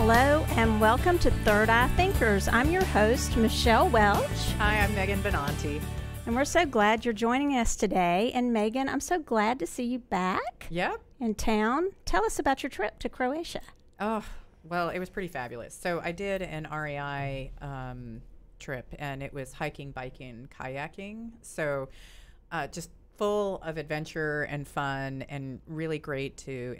Hello and welcome to Third Eye Thinkers. I'm your host, Michelle Welch. Hi, I'm Megan Benanti. And we're so glad you're joining us today. And Megan, I'm so glad to see you back in town. Tell us about your trip to Croatia. Oh, well, it was pretty fabulous. So I did an REI trip, and it was hiking, biking, kayaking. So just full of adventure and fun, and really great to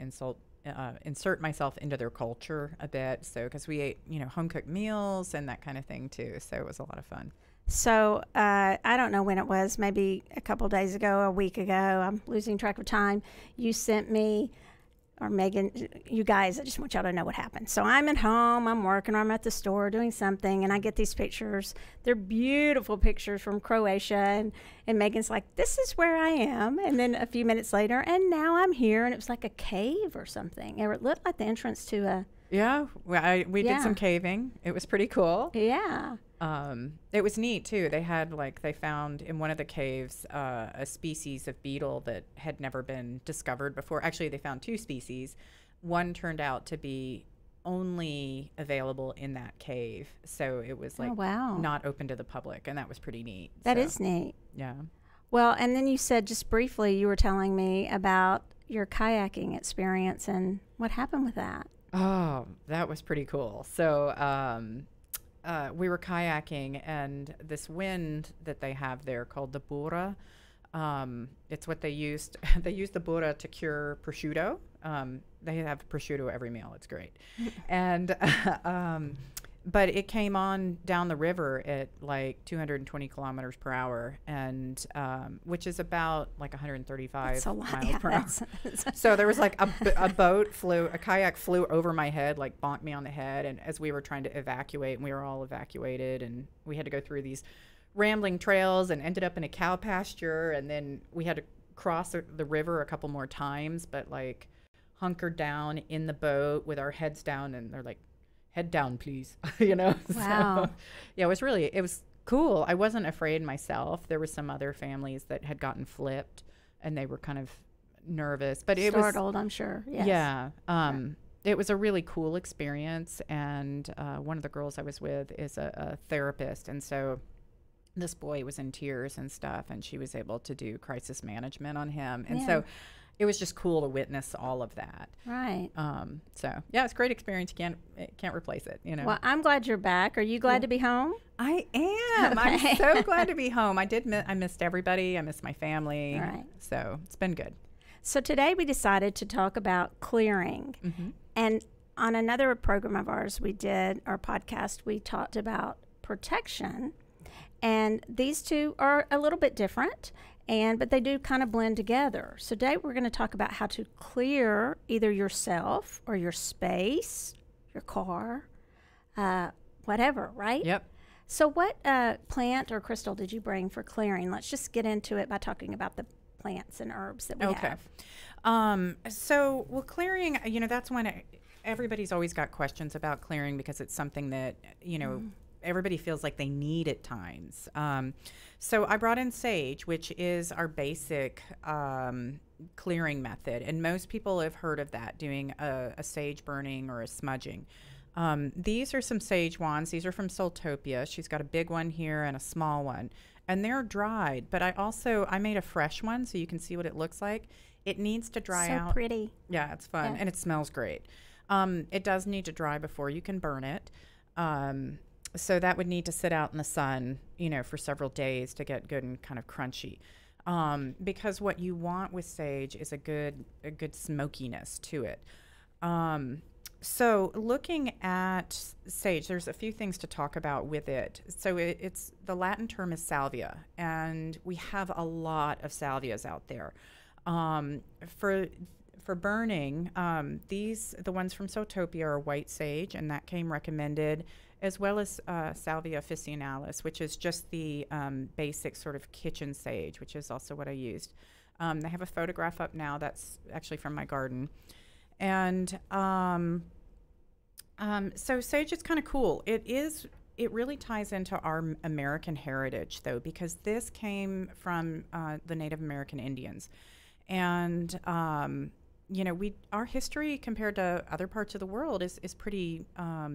insert myself into their culture a bit. So because we ate, home cooked meals and that kind of thing too. So it was a lot of fun. So I don't know when it was, maybe a couple days ago, a week ago. I'm losing track of time. You sent me, or Megan, you guys, I just want y'all to know what happened. So I'm at home, I'm working, or I'm at the store doing something, and I get these pictures. They're beautiful pictures from Croatia, and Megan's like, this is where I am. And then a few minutes later, and now I'm here, and it was like a cave or something. It looked like the entrance to a... Yeah, we did some caving. It was pretty cool. Yeah. It was neat too. They found in one of the caves a species of beetle that had never been discovered before. Actually, they found two species. One turned out to be only available in that cave, so it was not open to the public, and that was pretty neat. That is neat. Yeah. Well, and then you said just briefly, you were telling me about your kayaking experience and what happened with that. Oh, that was pretty cool. So we were kayaking, and this wind that they have there called the bura, it's what they used. They used the bura to cure prosciutto. They have prosciutto every meal. It's great. And but it came on down the river at like 220 kilometers per hour, and which is about like 135 miles per hour. So there was like a kayak flew over my head, like bonked me on the head. And as we were trying to evacuate, and we were all evacuated, and we had to go through these rambling trails and ended up in a cow pasture. And then we had to cross the river a couple more times, but like hunkered down in the boat with our heads down, and they're like, head down, please. Wow. So, yeah, it was cool. I wasn't afraid myself. There were some other families that had gotten flipped, and they were kind of nervous, but it was startled, I'm sure. Yes. Yeah. It was a really cool experience. And one of the girls I was with is a therapist. And so this boy was in tears and stuff, and she was able to do crisis management on him. And so it was just cool to witness all of that. Right. So yeah, it's a great experience. You can't replace it, Well, I'm glad you're back. Are you glad to be home? I am. I'm so glad to be home. I missed everybody. I missed my family. All right. So it's been good. So today we decided to talk about clearing. Mm-hmm. And on another program of ours we did, our podcast, we talked about protection. And these two are a little bit different, but they do kind of blend together. So today we're going to talk about how to clear either yourself or your space, your car, whatever, right? Yep. So what plant or crystal did you bring for clearing? Let's just get into it by talking about the plants and herbs that we have. So, clearing, that's when everybody's always got questions about clearing, because it's something that, everybody feels like they need at times. So I brought in sage, which is our basic clearing method. And most people have heard of that, doing a sage burning or a smudging. These are some sage wands. These are from Soultopia. She's got a big one here and a small one. And they're dried, but I made a fresh one so you can see what it looks like. It needs to dry out. So pretty. Yeah, it's fun, and it smells great. It does need to dry before you can burn it. So that would need to sit out in the sun, for several days to get good and kind of crunchy. Because what you want with sage is a good smokiness to it. So looking at sage, there's a few things to talk about with it. So it's the Latin term is salvia, and we have a lot of salvias out there. For burning, the ones from Soultopia are white sage, and that came recommended, as well as Salvia officinalis, which is just the basic sort of kitchen sage, which is also what I used. They have a photograph up now that's actually from my garden. And so sage is kind of cool. It really ties into our American heritage, though, because this came from the Native American Indians. And you know, our history compared to other parts of the world is pretty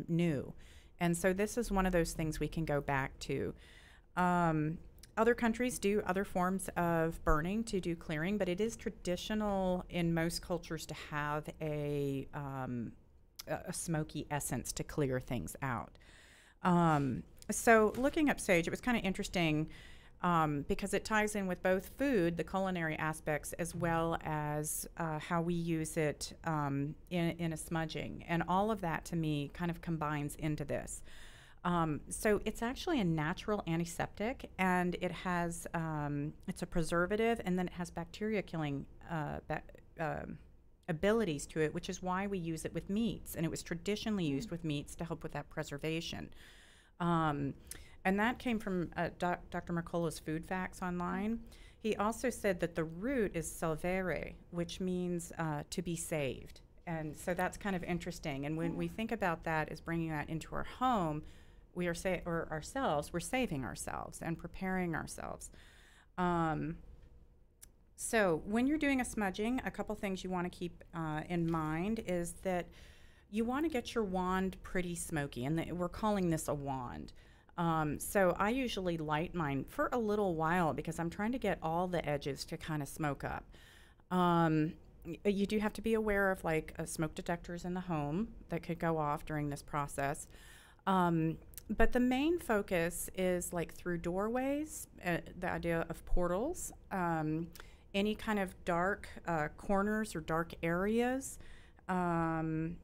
new. And so this is one of those things we can go back to. Other countries do other forms of burning to do clearing, but it is traditional in most cultures to have a smoky essence to clear things out. So looking up sage, it was kind of interesting because it ties in with both food, the culinary aspects, as well as how we use it in a smudging. And all of that, to me, kind of combines into this. So it's actually a natural antiseptic, and it has, it's a preservative, and then it has bacteria killing abilities to it, which is why we use it with meats. And it was traditionally used with meats to help with that preservation. And that came from Dr. Mercola's Food Facts online. He also said that the root is salvere, which means to be saved. And so that's kind of interesting. And when we think about that as bringing that into our home, we are we're saving ourselves and preparing ourselves. So when you're doing a smudging, a couple things you want to keep in mind is that you want to get your wand pretty smoky, and we're calling this a wand. So I usually light mine for a little while because I'm trying to get all the edges to kind of smoke up. You do have to be aware of like smoke detectors in the home that could go off during this process. But the main focus is like through doorways, the idea of portals, any kind of dark corners or dark areas, and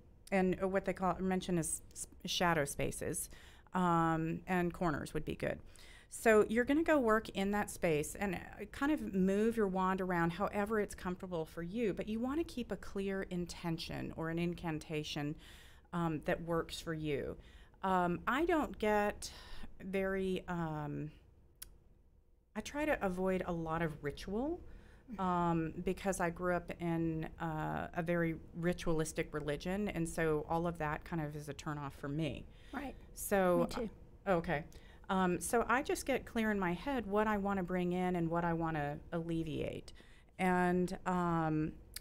what they mention is shadow spaces, and corners would be good. So you're going to go work in that space and kind of move your wand around however it's comfortable for you, but you want to keep a clear intention or an incantation that works for you. I don't get very, I try to avoid a lot of ritual because I grew up in a very ritualistic religion, and so all of that kind of is a turnoff for me. Right. So, Me too. Okay. So I just get clear in my head what I want to bring in and what I want to alleviate. And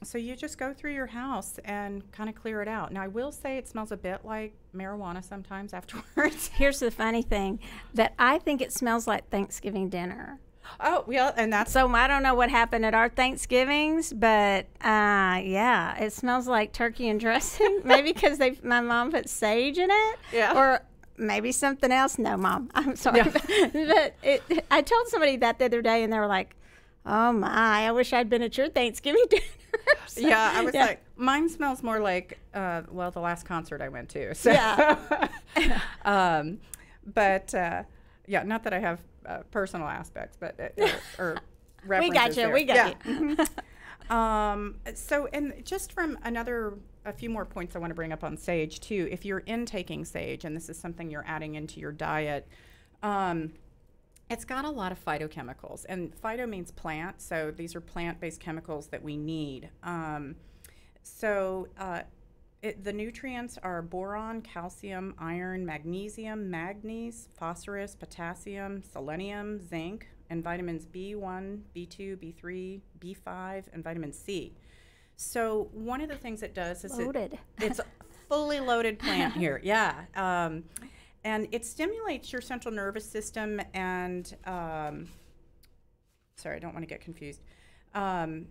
so you just go through your house and kind of clear it out. Now, I will say it smells a bit like marijuana sometimes afterwards. Here's the funny thing, that I think it smells like Thanksgiving dinner. Oh, yeah, and that's... So I don't know what happened at our Thanksgivings, but yeah, it smells like turkey and dressing. Maybe because my mom put sage in it. Yeah. Or maybe something else. No, Mom, I'm sorry. Yeah. But I told somebody that the other day, and they were like, oh, my, I wish I'd been at your Thanksgiving dinner. So, yeah, I was like, mine smells more like, well, the last concert I went to. So. Yeah. But, yeah, not that I have personal aspects, but, or references we got you. So, and just from a few more points I want to bring up on sage, too. If you're intaking sage, and this is something you're adding into your diet, it's got a lot of phytochemicals, and phyto means plant, so these are plant-based chemicals that we need. The nutrients are boron, calcium, iron, magnesium, manganese, phosphorus, potassium, selenium, zinc, and vitamins B1, B2, B3, B5, and vitamin C. So one of the things it does is it's a fully loaded plant here, yeah. And it stimulates your central nervous system and, sorry, I don't want to get confused, and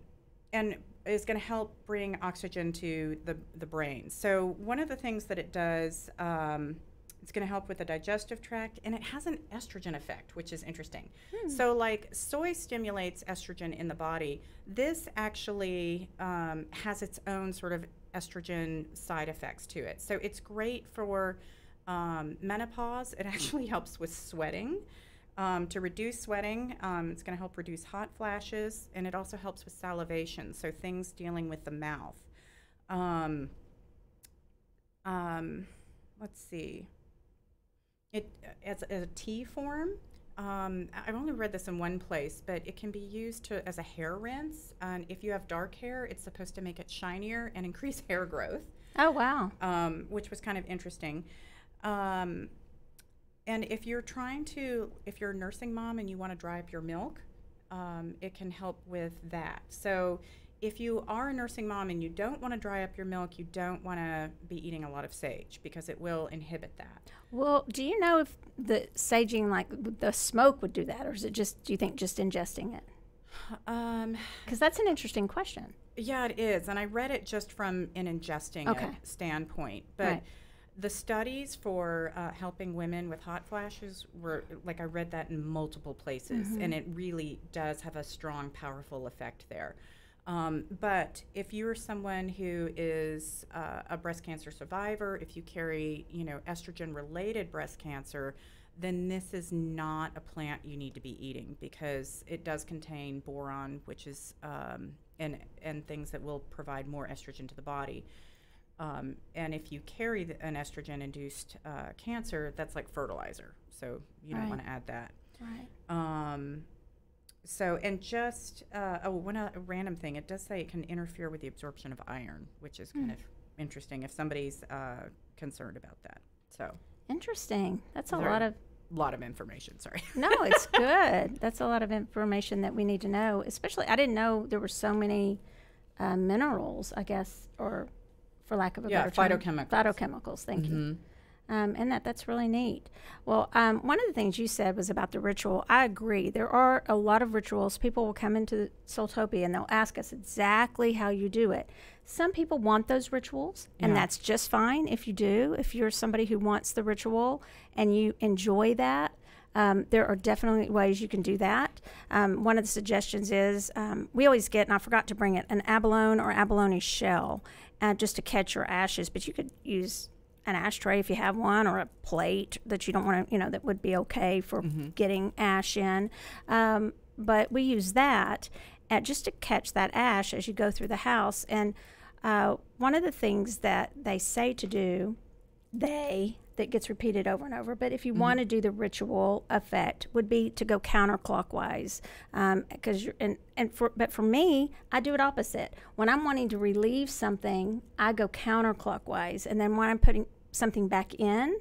is going to help bring oxygen to the brain. So one of the things that it does, it's going to help with the digestive tract, and it has an estrogen effect, which is interesting. So like soy stimulates estrogen in the body. This actually has its own sort of estrogen side effects to it. So it's great for menopause. It actually helps with sweating, to reduce sweating. It's going to help reduce hot flashes, and it also helps with salivation, so things dealing with the mouth. Let's see. It as a tea form. I've only read this in one place, but it can be used as a hair rinse. And if you have dark hair, it's supposed to make it shinier and increase hair growth. Oh, wow. Which was kind of interesting. And if you're a nursing mom and you want to dry up your milk, it can help with that. So if you are a nursing mom and you don't want to dry up your milk, you don't want to be eating a lot of sage because it will inhibit that. Well, do you know if the saging, like the smoke, would do that, or is it just, do you think just ingesting it? Because that's an interesting question. Yeah, it is. And I read it just from an ingesting it standpoint. But Right. the studies for helping women with hot flashes were, like, I read that in multiple places, and it really does have a strong, powerful effect there. But if you're someone who is a breast cancer survivor, if you carry, estrogen-related breast cancer, then this is not a plant you need to be eating because it does contain boron, which is and things that will provide more estrogen to the body. And if you carry an estrogen-induced cancer, that's like fertilizer, so you don't want to add that. Right. So, and just, a random thing, it does say it can interfere with the absorption of iron, which is kind of interesting if somebody's concerned about that. So, Interesting. That's a lot of information, sorry. No, it's good. That's a lot of information that we need to know, especially, I didn't know there were so many minerals, I guess, or for lack of a better term. Phytochemicals. Phytochemicals, thank you. And that's really neat. Well, one of the things you said was about the ritual. I agree. There are a lot of rituals. People will come into Soultopia and they'll ask us exactly how you do it. Some people want those rituals, and that's just fine if you do. If you're somebody who wants the ritual and you enjoy that, there are definitely ways you can do that. One of the suggestions is we always get, and I forgot to bring it, an abalone or abalone shell just to catch your ashes, but you could use an ashtray if you have one, or a plate that you don't want to, that would be okay for getting ash in. But we use that just to catch that ash as you go through the house. And one of the things that they say to do, that gets repeated over and over, but if you want to do the ritual effect, would be to go counterclockwise. But for me, I do it opposite. When I'm wanting to relieve something, I go counterclockwise, and then when I'm putting something back in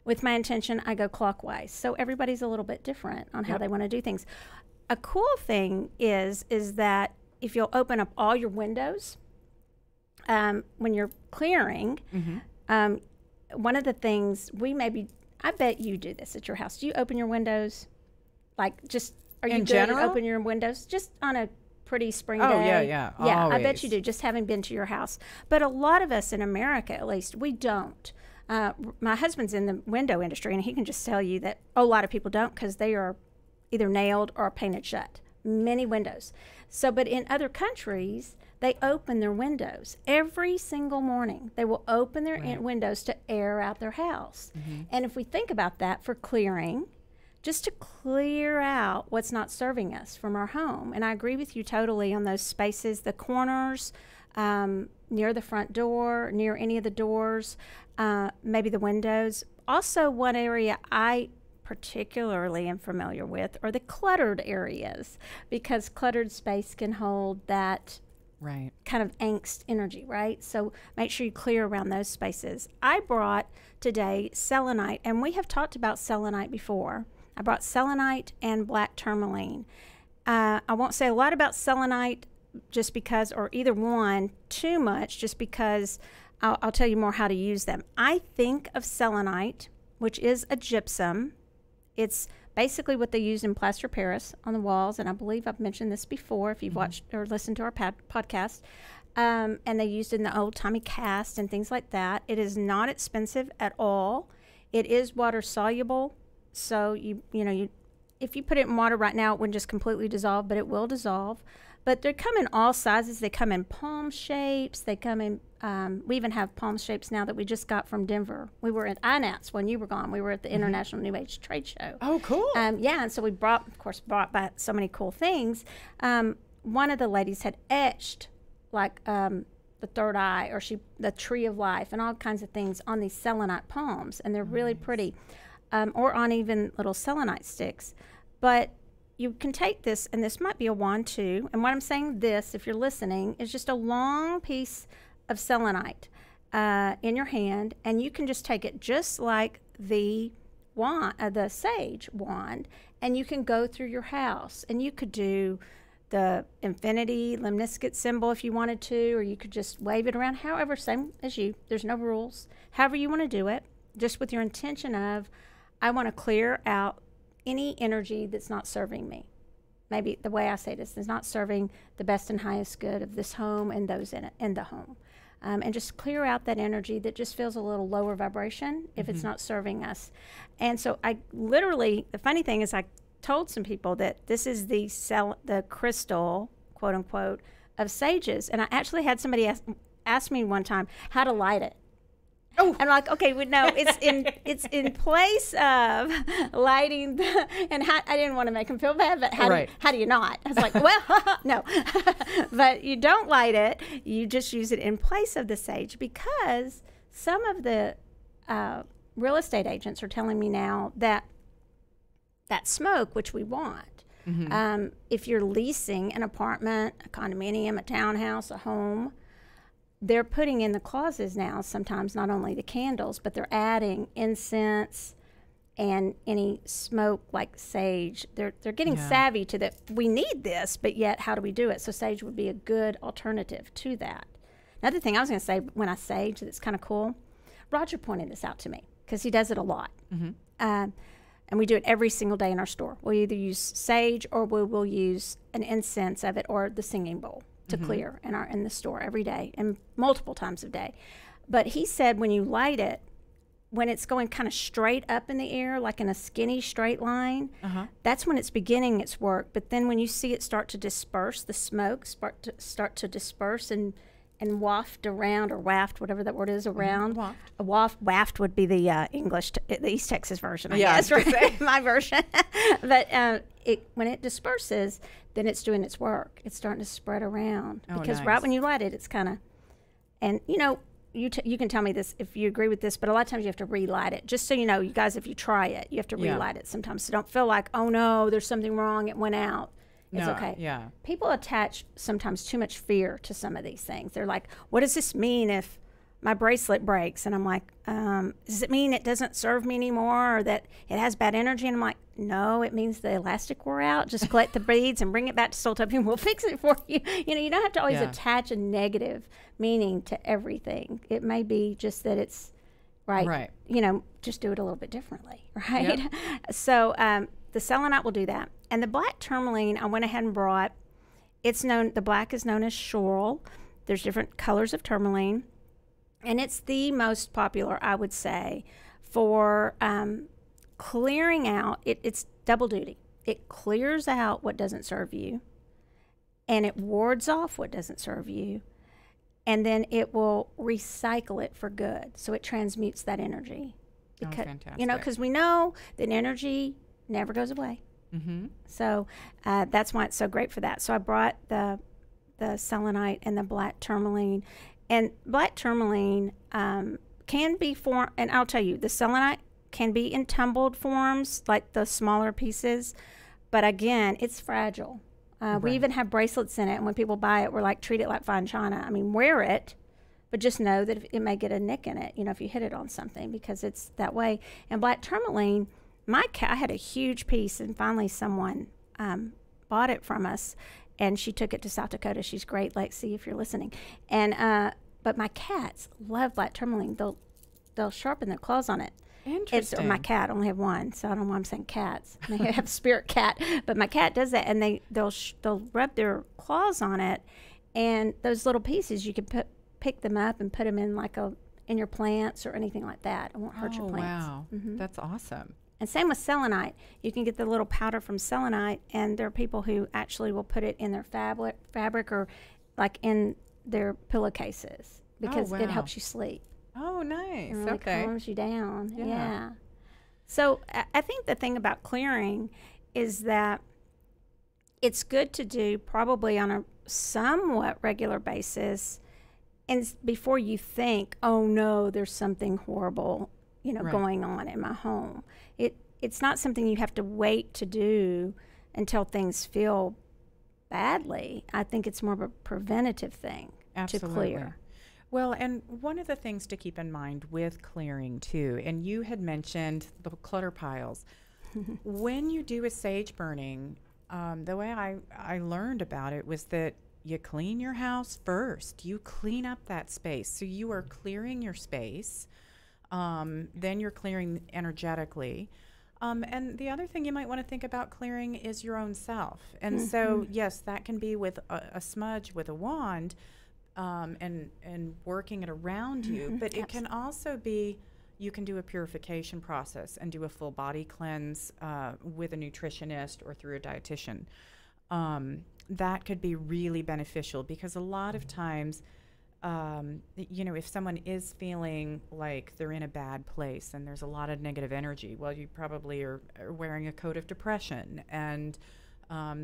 with my intention, I go clockwise. So everybody's a little bit different on how they want to do things. A cool thing is that if you'll open up all your windows when you're clearing, one of the things I bet you do this at your house. Do you open your windows? Like, just, are you In good general? at open your windows? Just on a pretty spring day? Yeah, Yeah, I bet always. you do, just having been to your house. But a lot of us in America, at least, we don't. My husband's in the window industry, and he can just tell you that a lot of people don't because they are either nailed or painted shut. Many windows. So, but in other countries, they open their windows every single morning. They will open their windows to air out their house. And if we think about that for clearing, just to clear out what's not serving us from our home. And I agree with you totally on those spaces, the corners, near the front door, near any of the doors, maybe the windows. Also, one area I particularly am familiar with are the cluttered areas, because cluttered space can hold that kind of angst energy, right? So make sure you clear around those spaces. I brought today selenite, and we have talked about selenite before. I brought selenite and black tourmaline. I won't say a lot about selenite just because, or either one too much, just because I'll tell you more how to use them. I think of selenite, which is a gypsum. It's basically what they use in plaster Paris on the walls, and I believe I've mentioned this before if you've watched or listened to our podcast. And they used in the old-timey cast and things like that. It is not expensive at all. It is water-soluble, so if you put it in water right now, it wouldn't just completely dissolve, but it will dissolve. But they come in all sizes. They come in palm shapes. They come in, we even have palm shapes now that we just got from Denver. We were at INATS when you were gone. We were at the International New Age Trade Show. Oh, cool. And so we brought back so many cool things. One of the ladies had etched like the third eye, or the tree of life, and all kinds of things on these selenite palms, and they're really pretty, or on even little selenite sticks. But you can take this, and this might be a wand too, and what I'm saying, this, if you're listening, is just a long piece of selenite in your hand, and you can just take it just like the wand, the sage wand, and you can go through your house, and you could do the infinity lemniscate symbol if you wanted to, or you could just wave it around, however, same as you. There's no rules. However you want to do it, just with your intention of, I want to clear out any energy that's not serving me. Maybe the way I say this is not serving the best and highest good of this home and those in it, in the home. And just clear out that energy that just feels a little lower vibration if it's not serving us. And so I literally, the funny thing is I told some people that this is the crystal, quote unquote, of sages. And I actually had somebody ask me one time how to light it. Oh, and I'm like, okay, well, no, it's in place of lighting I didn't want to make him feel bad, but how do you not? I was like, well, no, but you don't light it. You just use it in place of the sage, because some of the real estate agents are telling me now that smoke, which we want, if you're leasing an apartment, a condominium, a townhouse, a home, they're putting in the clauses now, sometimes not only the candles, but they're adding incense and any smoke like sage. They're getting savvy to that. We need this, but yet how do we do it? So sage would be a good alternative to that. Another thing I was going to say when I sage that's kind of cool, Roger pointed this out to me because he does it a lot. And we do it every single day in our store. We'll either use sage or we will use an incense of it or the singing bowl to clear in the store every day and multiple times a day. But he said when you light it, when it's going kind of straight up in the air, like in a skinny straight line, that's when it's beginning its work. But then when you see it start to disperse, the smoke start to disperse and waft around, or waft, whatever that word is, around. Waft would be the English, the East Texas version, I guess, right? My version. But when it disperses, then it's doing its work. It's starting to spread around. Because right when you light it, it's kind of, and you know, you can tell me this if you agree with this, but a lot of times you have to relight it. Just so you know, you guys, if you try it, you have to relight it sometimes. So don't feel like, oh no, there's something wrong, it went out. It's okay. Yeah. People attach sometimes too much fear to some of these things. They're like, what does this mean if my bracelet breaks? And I'm like, does it mean it doesn't serve me anymore, or that it has bad energy? And I'm like, no, it means the elastic wore out. Just collect the beads and bring it back to Soultopia and we'll fix it for you. You know, you don't have to always attach a negative meaning to everything. It may be just that it's right. You know, just do it a little bit differently, right? Yep. So the selenite will do that. And the black tourmaline, I went ahead and brought. The black is known as schorl. There's different colors of tourmaline. And it's the most popular, I would say, for clearing out. It's double duty. It clears out what doesn't serve you, and it wards off what doesn't serve you, and then it will recycle it for good. So it transmutes that energy. Because, fantastic. You know, because we know that energy never goes away. So that's why it's so great for that. So I brought the selenite and the black tourmaline. And black tourmaline can be formed, and I'll tell you, the selenite can be in tumbled forms, like the smaller pieces. But again, it's fragile. We even have bracelets in it, and when people buy it, we're like, treat it like fine china. I mean, wear it, but just know that it may get a nick in it, you know, if you hit it on something, because it's that way. And black tourmaline, I had a huge piece, and finally someone bought it from us, and she took it to South Dakota. She's great, Lexi, if you're listening. And but my cats love black tourmaline. They'll sharpen their claws on it. Interesting. My cat, I only have one, so I don't know why I'm saying cats. I have a spirit cat, but my cat does that, and they'll rub their claws on it, and those little pieces you can pick them up and put them in in your plants or anything like that. It won't hurt your plants. Wow, that's awesome. And same with selenite. You can get the little powder from selenite, and there are people who actually will put it in their fabric or like in their pillowcases because it helps you sleep. Oh, nice. It really calms you down. Yeah. So I think the thing about clearing is that it's good to do probably on a somewhat regular basis, and before you think, oh no, there's something horrible, going on in my home. It's not something you have to wait to do until things feel badly. I think it's more of a preventative thing to clear. Well, and one of the things to keep in mind with clearing too, and you had mentioned the clutter piles. When you do a sage burning, the way I learned about it was that you clean your house first. You clean up that space. So you are clearing your space. Then you're clearing energetically. And the other thing you might want to think about clearing is your own self. And so, yes, that can be with a smudge, with a wand, and working it around you. But it can also be, you can do a purification process and do a full body cleanse with a nutritionist or through a dietitian. That could be really beneficial, because a lot of times, if someone is feeling like they're in a bad place and there's a lot of negative energy, well, you probably are wearing a coat of depression, and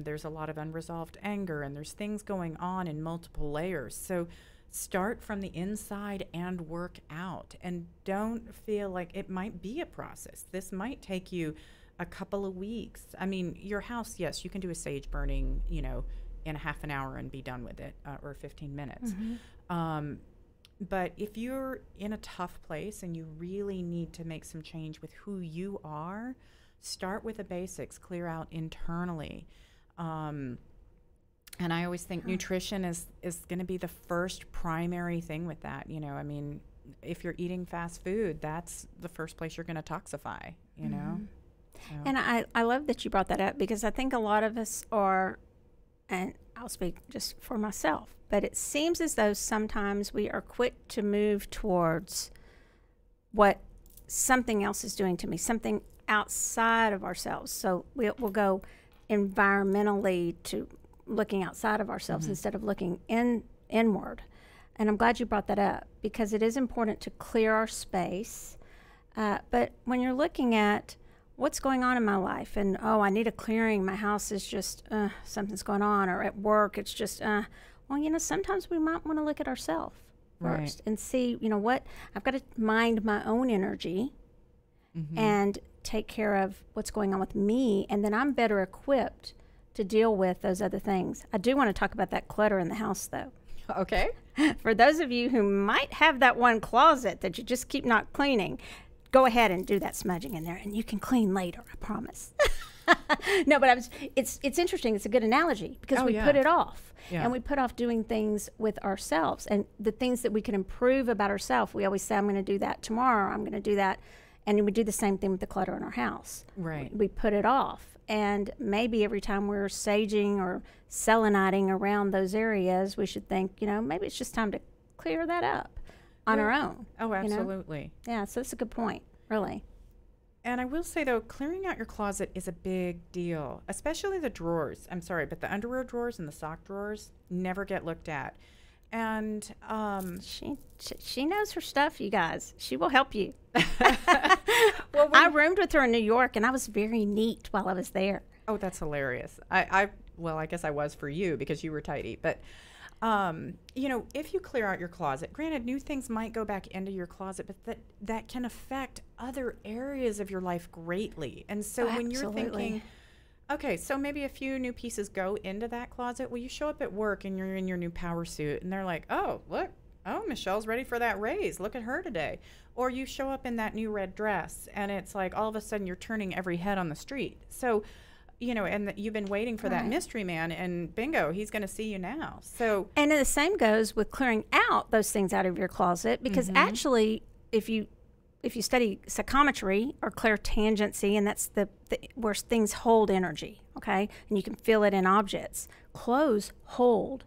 there's a lot of unresolved anger, and there's things going on in multiple layers. So start from the inside and work out, and don't feel like it might be a process. This might take you a couple of weeks. I mean, your house, yes, you can do a sage burning, in a half an hour and be done with it, or 15 minutes. But if you're in a tough place and you really need to make some change with who you are, start with the basics, clear out internally. And I always think nutrition is going to be the first primary thing with that. I mean, if you're eating fast food, that's the first place you're going to toxify, So. And I love that you brought that up, because I think a lot of us are, and I'll speak just for myself, but it seems as though sometimes we are quick to move towards what something else is doing to me, something outside of ourselves. So we'll go environmentally to looking outside of ourselves instead of looking inward. And I'm glad you brought that up, because it is important to clear our space. But when you're looking at what's going on in my life, and I need a clearing, my house is just something's going on, or at work it's just sometimes we might want to look at ourselves first and see, what I've got to mind my own energy and take care of what's going on with me, and then I'm better equipped to deal with those other things. I do want to talk about that clutter in the house, though. Okay. For those of you who might have that one closet that you just keep not cleaning, go ahead and do that smudging in there, and you can clean later, I promise. No, but it's interesting. It's a good analogy, because we put it off. Yeah. And we put off doing things with ourselves, and the things that we can improve about ourselves. We always say, I'm going to do that tomorrow. I'm going to do that. And we do the same thing with the clutter in our house. Right. We put it off. And maybe every time we're saging or seleniting around those areas, we should think, maybe it's just time to clear that up on our own. Oh, absolutely. Yeah, so that's a good point, really. And I will say, though, clearing out your closet is a big deal, especially the drawers. I'm sorry, but the underwear drawers and the sock drawers never get looked at. And she knows her stuff, you guys. She will help you. Well, I roomed with her in New York, and I was very neat while I was there. Oh, that's hilarious. I guess I was for you, because you were tidy. But, if you clear out your closet, granted, new things might go back into your closet, but that can affect other areas of your life greatly. And so when you're thinking, okay, so maybe a few new pieces go into that closet. Well, you show up at work and you're in your new power suit, and they're like, oh, look, Michelle's ready for that raise. Look at her today. Or you show up in that new red dress, and it's like all of a sudden you're turning every head on the street. So, and you've been waiting for that mystery man, and bingo, he's going to see you now. So, and the same goes with clearing out those things out of your closet, because actually, if you study psychometry or clairtangency, and that's the where things hold energy, okay, and you can feel it in objects. Clothes hold.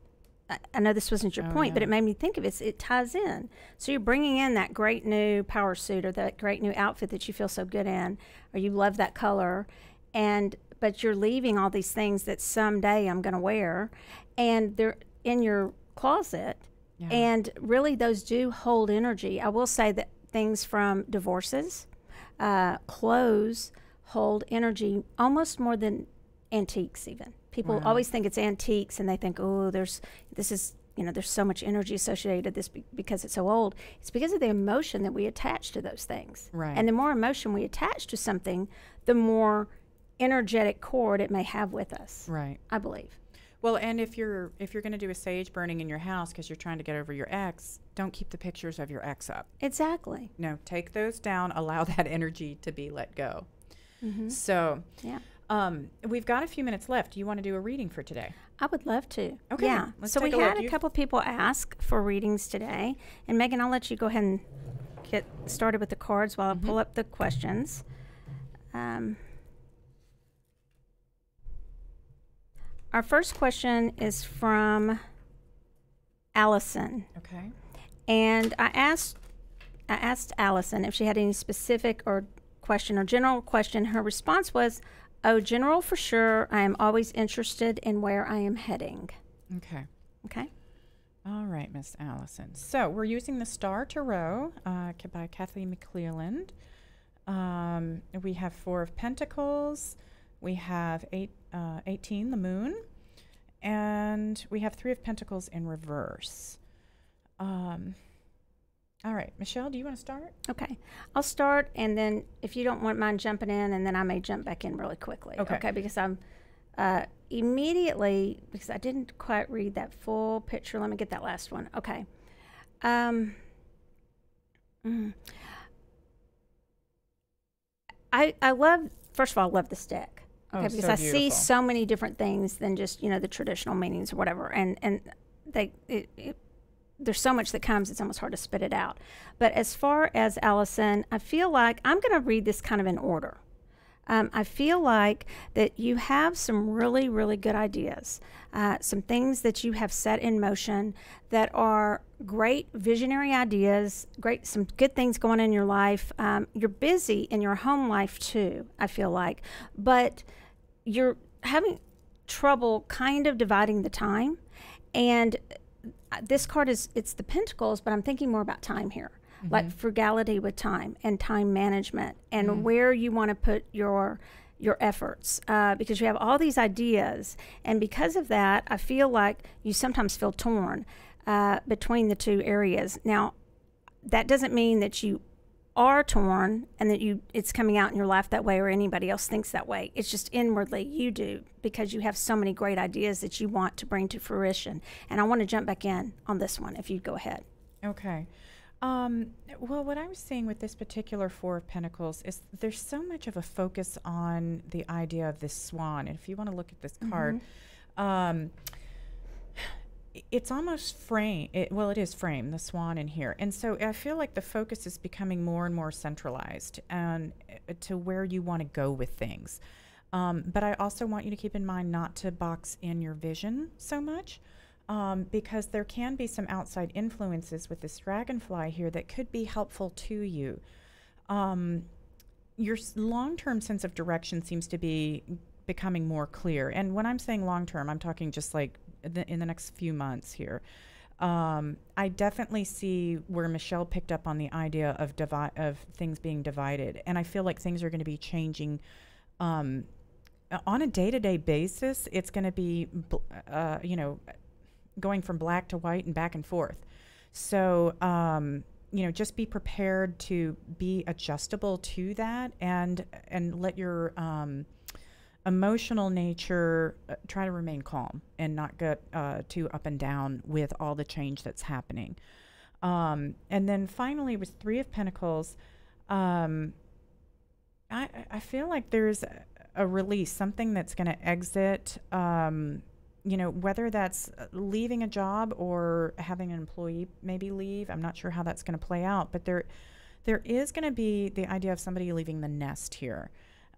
I know this wasn't your point, but it made me think of it. It ties in. So you're bringing in that great new power suit, or that great new outfit that you feel so good in, or you love that color, but you're leaving all these things that someday I'm going to wear, and they're in your closet. Yeah. And really, those do hold energy. I will say that things from divorces, clothes hold energy almost more than antiques even. People always think it's antiques, and they think, there's so much energy associated with this because it's so old. It's because of the emotion that we attach to those things. Right. And the more emotion we attach to something, the more energetic cord it may have with us. Right. I believe. Well, and if you're going to do a sage burning in your house because you're trying to get over your ex, don't keep the pictures of your ex up. Exactly. No, take those down. Allow that energy to be let go. So, We've got a few minutes left. Do you want to do a reading for today? I would love to. Okay. Yeah. Let's So we take a look. had a couple people ask for readings today. And Megan, I'll let you go ahead and get started with the cards while I pull up the questions. Our first question is from Allison. Okay. And I asked Allison if she had any specific or question or general question. Her response was, "Oh, general for sure. I am always interested in where I am heading." Okay. Okay. All right, Miss Allison. So we're using the Star Tarot by Kathleen McClelland. We have 4 of Pentacles. We have 18, the Moon. And we have 3 of Pentacles in reverse. All right, Michelle, do you want to start? Okay. I'll start, and then if you don't mind jumping in, and then I may jump back in really quickly. Okay. Because I'm immediately, because I didn't quite read that full picture. Let me get that last one. Okay. I love, first of all, I love this deck. Okay, because I see so many different things than just, the traditional meanings or whatever. And there's so much that comes, it's almost hard to spit it out. But as far as Allison, I feel like I'm going to read this kind of in order. I feel like that you have some really, really good ideas, some things that you have set in motion that are great visionary ideas, some good things going on in your life. You're busy in your home life too, I feel like, but you're having trouble kind of dividing the time. And this card it's the Pentacles, but I'm thinking more about time here. Like frugality with time and time management and where you want to put your efforts, because you have all these ideas, and because of that I feel like you sometimes feel torn between the two areas. Now that doesn't mean that you are torn and that it's coming out in your life that way or anybody else thinks that way. It's just inwardly you do, because you have so many great ideas that you want to bring to fruition. And I want to jump back in on this one if you go ahead. Okay. Well, what I was seeing with this particular 4 of Pentacles is there's so much of a focus on the idea of this swan. And if you want to look at this card, it's almost frame. It is frame, the swan in here. And so I feel like the focus is becoming more and more centralized and to where you want to go with things. But I also want you to keep in mind not to box in your vision so much. Because there can be some outside influences with this dragonfly here that could be helpful to you. Your long-term sense of direction seems to be becoming more clear. And when I'm saying long-term, I'm talking just like in the next few months here. I definitely see where Michelle picked up on the idea of things being divided. And I feel like things are going to be changing on a day-to-day basis. It's going to be, going from black to white and back and forth. So, just be prepared to be adjustable to that and let your emotional nature try to remain calm and not get too up and down with all the change that's happening. And then finally with 3 of Pentacles, I feel like there's a release, something that's going to exit, whether that's leaving a job or having an employee maybe leave. I'm not sure how that's going to play out, but there is going to be the idea of somebody leaving the nest here.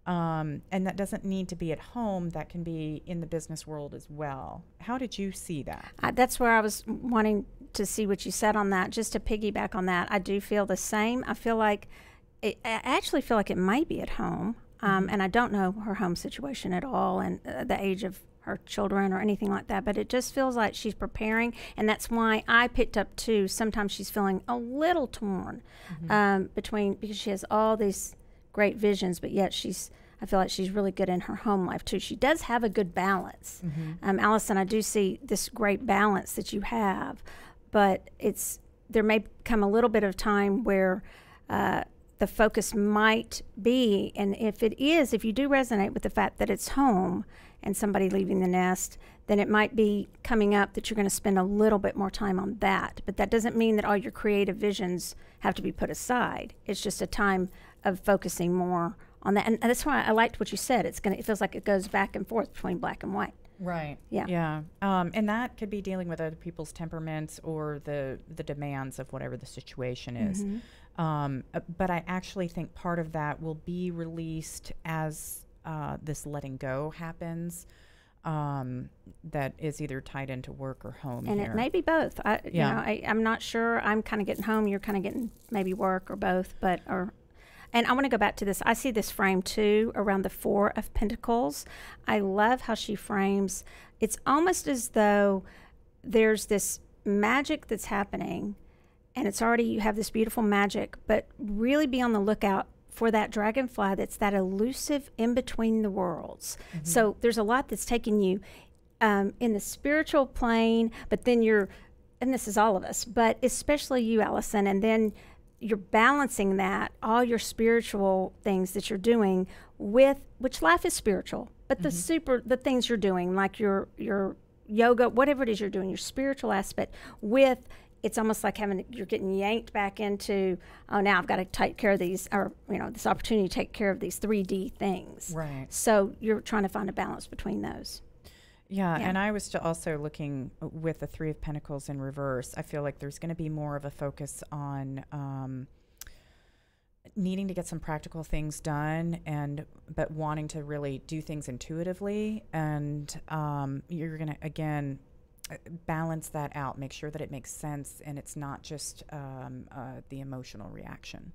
And that doesn't need to be at home. That can be in the business world as well. How did you see that? That's where I was wanting to see what you said on that. Just to piggyback on that, I do feel the same. I actually feel like it might be at home. And I don't know her home situation at all and the age of her children or anything like that, but it just feels like she's preparing, and that's why I picked up too. Sometimes she's feeling a little torn because she has all these great visions, but yet I feel like she's really good in her home life too. She does have a good balance. Allison, I do see this great balance that you have, but there may come a little bit of time where the focus might be, and if you do resonate with the fact that it's home and somebody leaving the nest, then it might be coming up that you're going to spend a little bit more time on that. But that doesn't mean that all your creative visions have to be put aside. It's just a time of focusing more on that. And that's why I liked what you said. It feels like it goes back and forth between black and white. Right. Yeah. Yeah. And that could be dealing with other people's temperaments or the demands of whatever the situation is. But I actually think part of that will be released as this letting go happens. That is either tied into work or home. And here. it may be both. I'm not sure. I'm kind of getting home. You're kind of getting maybe work or both. And I want to go back to this. I see this frame too around the 4 of Pentacles. I love how she frames. It's almost as though there's this magic that's happening, and it's already, you have this beautiful magic, but really be on the lookout for that dragonfly that's that elusive in between the worlds. So there's a lot that's taking you in the spiritual plane, but then and this is all of us, but especially you, Allison, and then you're balancing that, all your spiritual things that you're doing with, which life is spiritual, but the things you're doing, like your yoga, whatever it is you're doing, your spiritual aspect with, it's almost like you're getting yanked back into, oh, now I've got to take care of these, or, this opportunity to take care of these 3D things. Right. So you're trying to find a balance between those. Yeah, and I was also looking with the 3 of Pentacles in reverse. I feel like there's going to be more of a focus on needing to get some practical things done, but wanting to really do things intuitively. And you're going to, again, balance that out, make sure that it makes sense and it's not just the emotional reaction.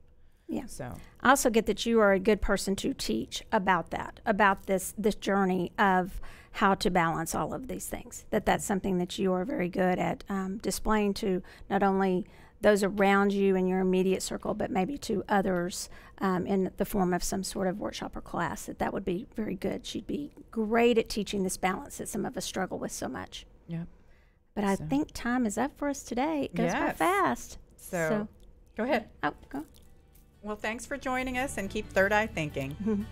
Yeah. So I also get that you are a good person to teach about that, about this journey of how to balance all of these things. That's something that you are very good at displaying to not only those around you in your immediate circle, but maybe to others in the form of some sort of workshop or class. That would be very good. She'd be great at teaching this balance that some of us struggle with so much. Yeah. But I think time is up for us today. It goes by fast. So go ahead. Oh, go. Well, thanks for joining us, and keep third eye thinking.